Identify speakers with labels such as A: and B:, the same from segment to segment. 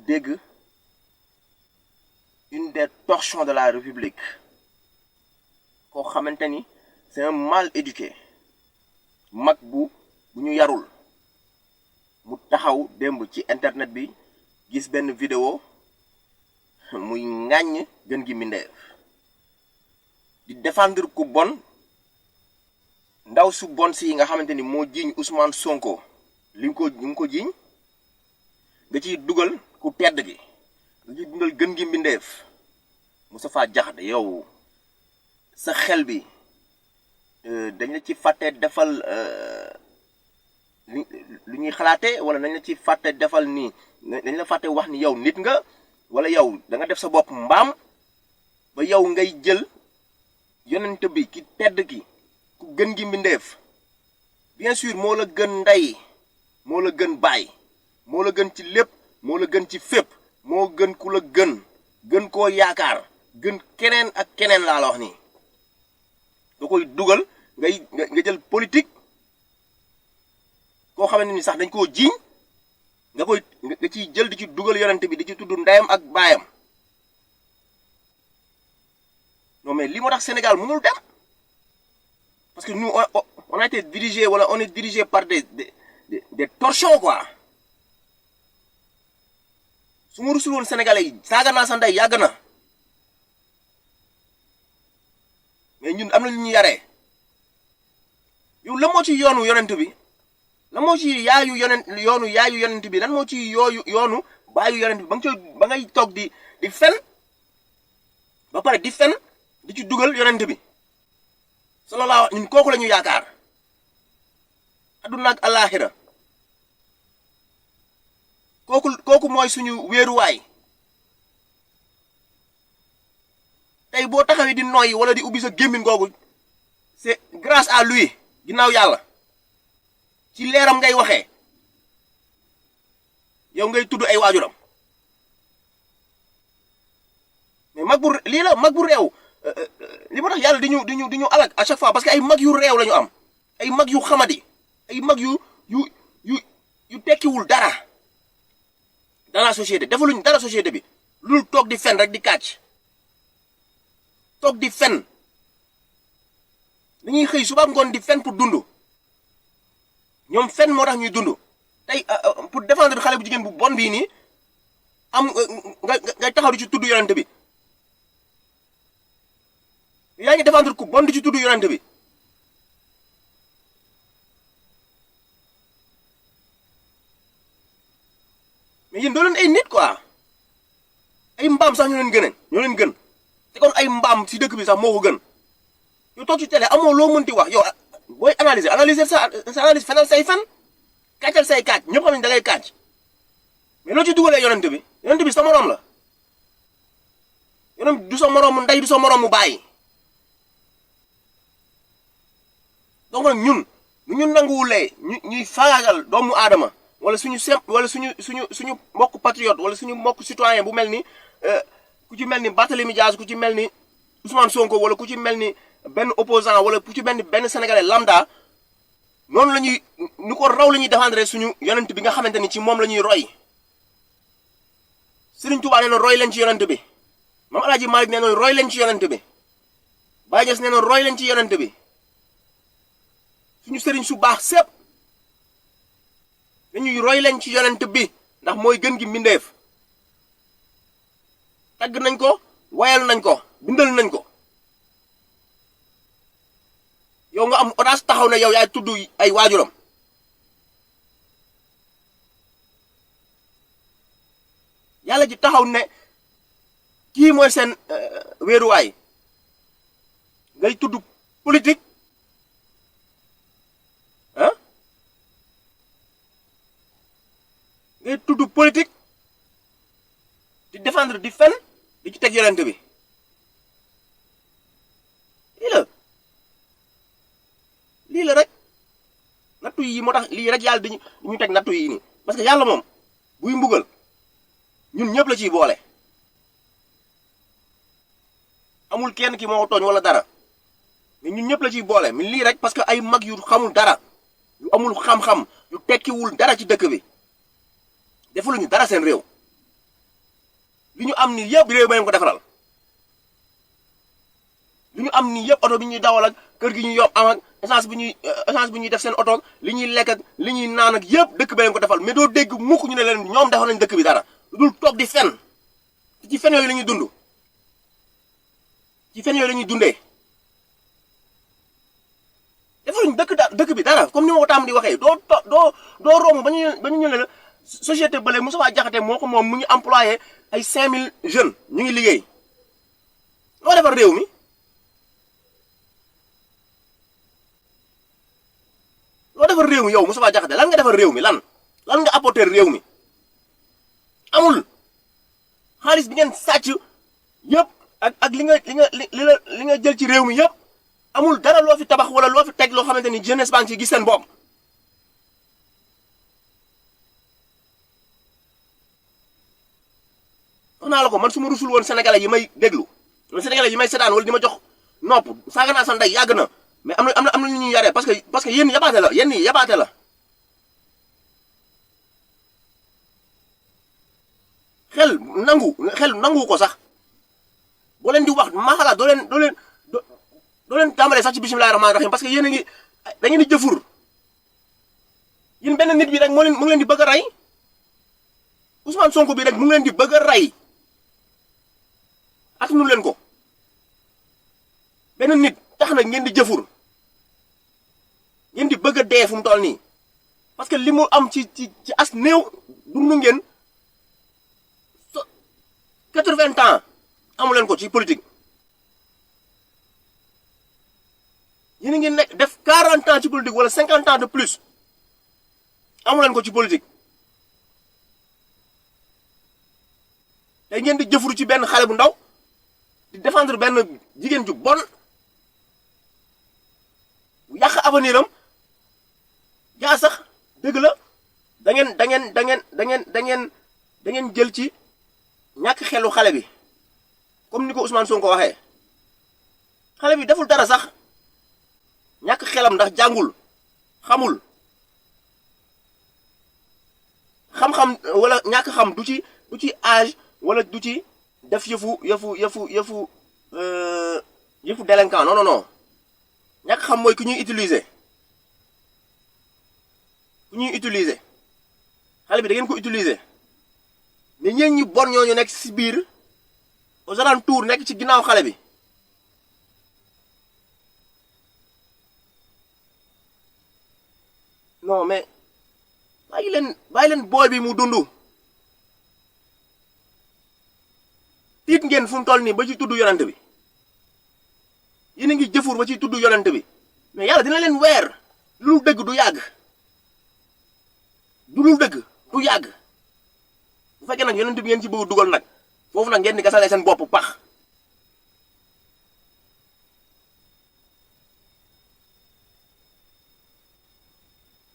A: dégg une des torchons de la République koo xamante ni c'est un mal éduqué mag bu ñu yarul mu taxaw démb ci internet bi gis benn vidéo muy ŋàññ gën gi mbindeef di défendre ku bon ndaw su bon si nga xamante ni moo jiiñ Ousmane Sonko li nga ko jiiñ nga ciy dugal ku tedd gi nga ciy dundal gën gi mbindeef Moustapha Diakhaté yow sa xel bi dañ la ci fàtte defal lu ñuy xalaate wala dañ la ci fàtte defal nii dañ la fàtte wax ni yow nit nga wala yow da nga def sa bopp mbaam ba yow ngay jël yonent bi ki tedd ki ku gën gi mbindeef bien sûr moo la gën ndey moo la gën baay moo la gën ci lépp moo la gën ci fépp moo gën ku la gën koo yaakaar gën keneen ak keneen laa la wax nii nga koy dugal nga jël politique koo xamante ni sax dañ koo jiiñ nga ciy jël di ci dugal yonent bi di ci tudd ndeyam ak baayam non mais li moo tax Sénégal mënul dem parce que nous on a été dirigé wala on est dirigé par des torchons quoi su ma rusul woon Sénégalais yi saaga naa sa ndey yàgg na mais ñun am na lu ñu yaree yow la moo ci yoonu yonent bi lan moo ci yaayu yonent bi lan moo ci yoonu baayu yonent bi ba ngay toog di fen ba pare di fen di ci dugal yonent bi sallallahu ñun kooku la ñu yaakaar adduna ak àllaaxira kooku mooy suñu wéeruwaay tey boo taxawee di noyyi wala di ubbi sa gémmiñ googu c'est grâce à lui ginnaaw yàlla ci leeram ngay waxee yow ngay tudd ay waajuram mais mag bu réew li ma tax yàlla di ñu alag à chaque fois parce que ay mag yu réew la ñu am ay mag yu xamadi ay mag yu tekkiwul dara dans la société defaluñ dara société bi loolu toog di fen rek di kàcc toog di fen dañuy xëy suba ngoon di fen pour dund ñoom fen moo tax ñuy dund tey pour défendre xale bu jigéen bu bon bii nii am nga taxaw di ci tudd yonent bi yaa ngi défendre ku bon di ci tudd yonent bi mais yéen doo leen ay nit quoi ay mbaam sax ñoo leen gën te kon ay mbaam si dëkk bi sax moo ko gën yow toog ci télé amoo loo mënti wax yow booy analyser sa analyse fenal say fen kàccal say kàcc ñëpp xam ne da ngay kàcc mais loo ci dugalee yonent bi sa morom la yonent du sa moroomu ndey du sa moroomu baay donc nag ñun nu ñu nanguwulee ñuy faagaagal doomu aadama wala suñu mbokk patriote wala suñu mbokk citoyen bu mel ni ku ci mel ni Barthélémy Dias ku ci mel ni Ousmane Sonko wala ku ci mel ni benn opposant wala ku ci mel ni benn sénégalais lambda noonu la ñuy nu ko raw la ñuy défendre suñu yonent bi nga xamante ni ci moom la ñuy roy Serigne Touba nee na roy leen ci yonent bi Mame El Hadji Malick nee na roy leen ci yonent bi Baye Niass nee na roy leen ci yonent bi suñu sëriñ su baax sépp dañuy roy leen ci yonent bi ndax mooy gën gi mbindeef tagg nañ ko wayal nañ ko bindal nañ ko yow nga am audace taxaw ne yow yaay tudd ay waajuram yàlla ji taxaw ne kii mooy seen wéeruwaay ngay tudd politique ngay tudd politique di défendre di fen di ci teg yonent bi lii la rek nattu yi moo tax lii rek yàlla di ñu teg nattu yi nii parce que yàlla moom buy mbugal ñun ñëpp la ciy boole amul kenn ki moo tooñ wala dara mais ñun ñëpp la ciy boole mais lii rek parce que ay mag yu xamul dara yu amul xam-xam yu tekkiwul dara ci dëkk bi defuluñu dara seen réew li ñu am nii yëpp réew mi ko defaral li ñu am nii yëpp oto bi ñuy dawal ak kër gi ñuy yomb am ak essence bi ñuy def seen oto li ñuy lekk ak li ñuy naan ak yëpp dëkk bi ko defal mais doo dégg mukk ñu ne leen ñoom defal nañ dëkk bi dara lu dul toog di fen ci fen yooyu la ñuy dund ci fen yooyu la ñuy dundee defaluñ dëkk bi dara comme ni ma ko tàmm di waxee doo romb ba ñu ñëw la société bële Moustapha Diakhaté moo ko moom mu ngi employé ay 5000 jeunes ñu ngi liggéey loo defar réew mi loo defar réew mi yow Moustapha Diakhaté lan nga defar réew mi lan nga apporter réew mi amul xaalis bi ngeen sàcc yëpp ak li nga jël ci réew mi yëpp amul dara loo fi tabax wala loo fi teg loo xamante ni jeunesse baa ngi ci gis seen bopp wax naa la ko man su ma rusul woon sénégalais yi may déglu wala sénégalais yi may seetaan wala di ma jox nopp saaga naa sa ndey yàgg na mais am na lu ñuy yaree parce que yéen yabaate la yéen yabaate la xel nangu ko sax boo leen di wax maa xalaat doo leen tàmbalee sax ci bismillaahi rahmaani rahiim parce que yéen a ngi da ngeen di jëfur yéen benn nit bi rek mu ngi leen di bëgg a rey Ousmane Sonko bi rek mu ngi leen di bëgg a rey atunu leen ko benn nit tax na ngeen di jëfur ngeen di bëgg a dee fu mu toll nii parce que li mu am ci as néew dundu ngeen 80 ans amu leen ko ci politique yéen a ngi nekk def 40 ans ci politique wala 50 ans de plus amu leen ko ci politique tey ngeen di jëfuru ci benn xale bu ndaw di défendre benn jigéen ju bon bu yàq avenir am yaa sax dëgg la da ngeen jël ci ñàkk xelu xale bi comme ni ko Ousmane Sonko waxee xale bi deful dara sax ñàkk xelam ndax jàngul xamul xam-xam wala ñàkk xam du ci âge wala du ci def yëfu délinquant non ñàkk xam mooy ku ñuy utiliser xale bi da ngeen ko utiliser mais ñeen ñu bon ñooñu nekk ci biir aux alentours nekk ci ginnaaw xale bi non mais bàyyi leen booy bi mu dund tiit ngeen fu mu toll nii ba ci tudd yonent bi yéen a ngi jëfur ba ci tudd yonent bi mais yàlla dina leen weer lu dëgg du yàgg du yàgg bu fekkee nag yonent bi ngeen ci bëgg dugal nag foofu nag ngeen di gasalee seen bopp pax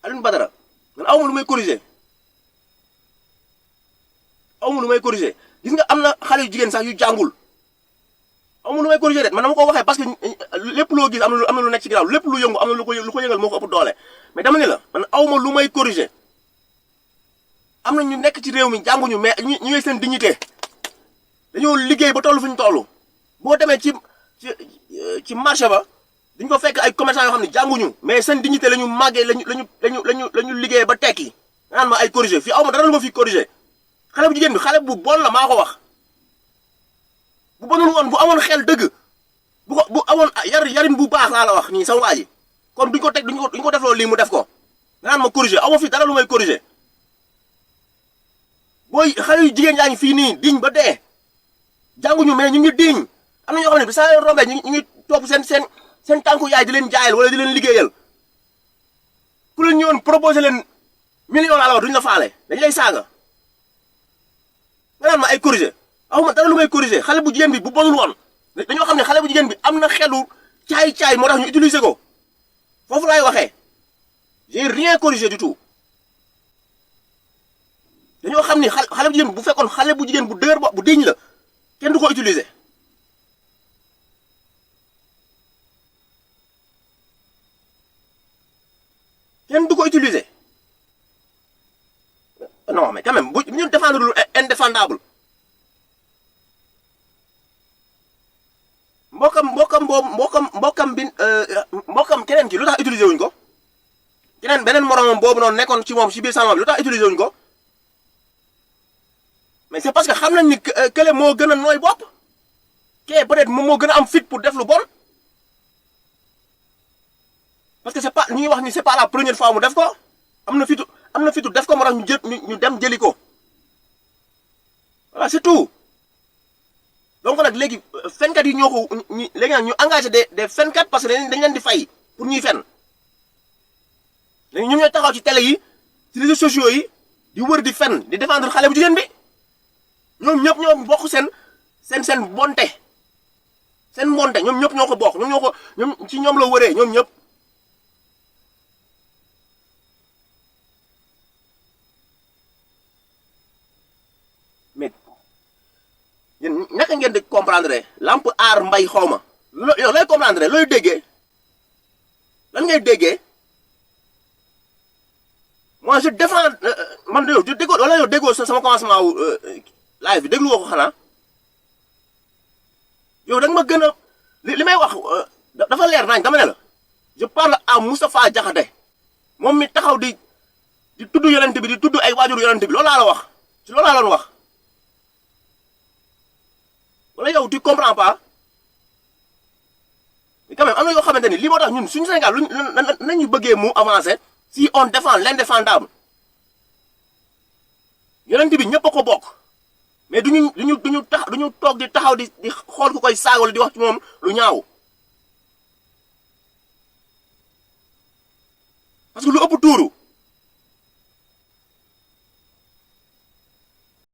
A: Alioune Badara man awma lu may corriger gis nga am na xale yu jigéen sax yu jàngul awma lu may corriger de man dama ko waxee parce que lépp loo gis am na lu nekk ci ginnaaw lépp lu yëngu am na lu ko yëngal moo ko ëpp doole mais dama ne la man awma lu may corriger am na ñu nekk ci réew mi jànguñu mais ñu ngi seen dignité dañoo liggéey ba toll fu ñu toll boo demee ci marché ba dañ ko fekk ay commerçants yoo xam ne jànguñu mais seen dignité la ñu màggee lañu liggéey ba tekki naan ma ay corriger fii aw ma dara lu ma fi corriger xale bu jigéen bi xale bu bon la maa ko wax bu bonul woon bu amoon xel dëgg bu amoon yarin bu baax laa la wax nii sama waa ji kon duñ ko def loolu lii mu def ko naan ma corriger aw ma fi dara lu may corriger booy xale yu jigéen yaa ngi fii nii diñ ba dee jànguñu mais ñu ngi diñ am na ñoo xam ne bi saa leen rombee ñu ngi topp seen tànku yaay di leen jaayal wala di leen liggéeyal ku leen ñëwoon proposé leen million laa la wax duñ la faale dañ lay saaga nga naan ma ay corriger awma dara lu may corriger xale bu jigéen bi bu bonul woon dañoo xam ne xale bu jigéen bi am na xelu caay moo tax ñu utiliser ko foofu laay waxee j'ai rien corrigé du tout dañoo xam ni xale bu jigéen bu fekkoon xale bu jigéen bu dëgër bu diñ la kenn du ko utiliser non mais quand même bu ñu défendre lu indéfendable boobu mbokkam keneen ki lu tax utiliser wuñ ko keneen beneen moromam boobu noonu nekkoon ci moom ci biir salon bi lu tax utiliser wuñ ko mais c'est parce que xam nañ ni kële moo gën a nooy bopp kee peut-être moom moo gën a am fit pour def lu bon parce que c'est pas ñu ngi wax ni c'est pas la première fois mu def ko am na fitu def ko moo tax ñu dem jëli ko voilà c'est tout donc nag léegi fenkat yi ñoo ko léegi nag ñu engagé des fenkat parce que dañ leen di fay pour ñuy fen léegi ñoom ñooy taxaw ci télé yi ci réseaux sociaux yi di wër di fen di défendre xale bu jigéen bi ñoom ñëpp ñoo bokk seen bonte seen mbonte ñoom ñëpp ñoo ko bokk ñoom ci ñoom la wëree ñoom ñëpp mais yéen naka ngeen di comprendre lamp aar mbay xawma yow looy comprendre looy déggee lan ngay déggee moi je défends man de yow déggoo wala yow déggoo sama commencement wu live bi déglu woo ko xanaa yow da nga ma gën a li may wax dafa leer nañ dama ne la je parle à Moustapha Diakhaté moom mi taxaw di tudd yonent bi di tudd ay waajur yonent bi loolu laa la wax ci loolu laa doon wax wala yow tu comprends pas mais quand même am na yoo xamante ni lii moo tax ñun suñu Sénégal luñ nañu bëggee mu avancer si on défend l'indéfendable yonent bi ñëpp a ko bokk mais duñu toog di taxaw di xool ku koy saagal di wax ci moom lu ñaaw parce que lu ëpp tuuru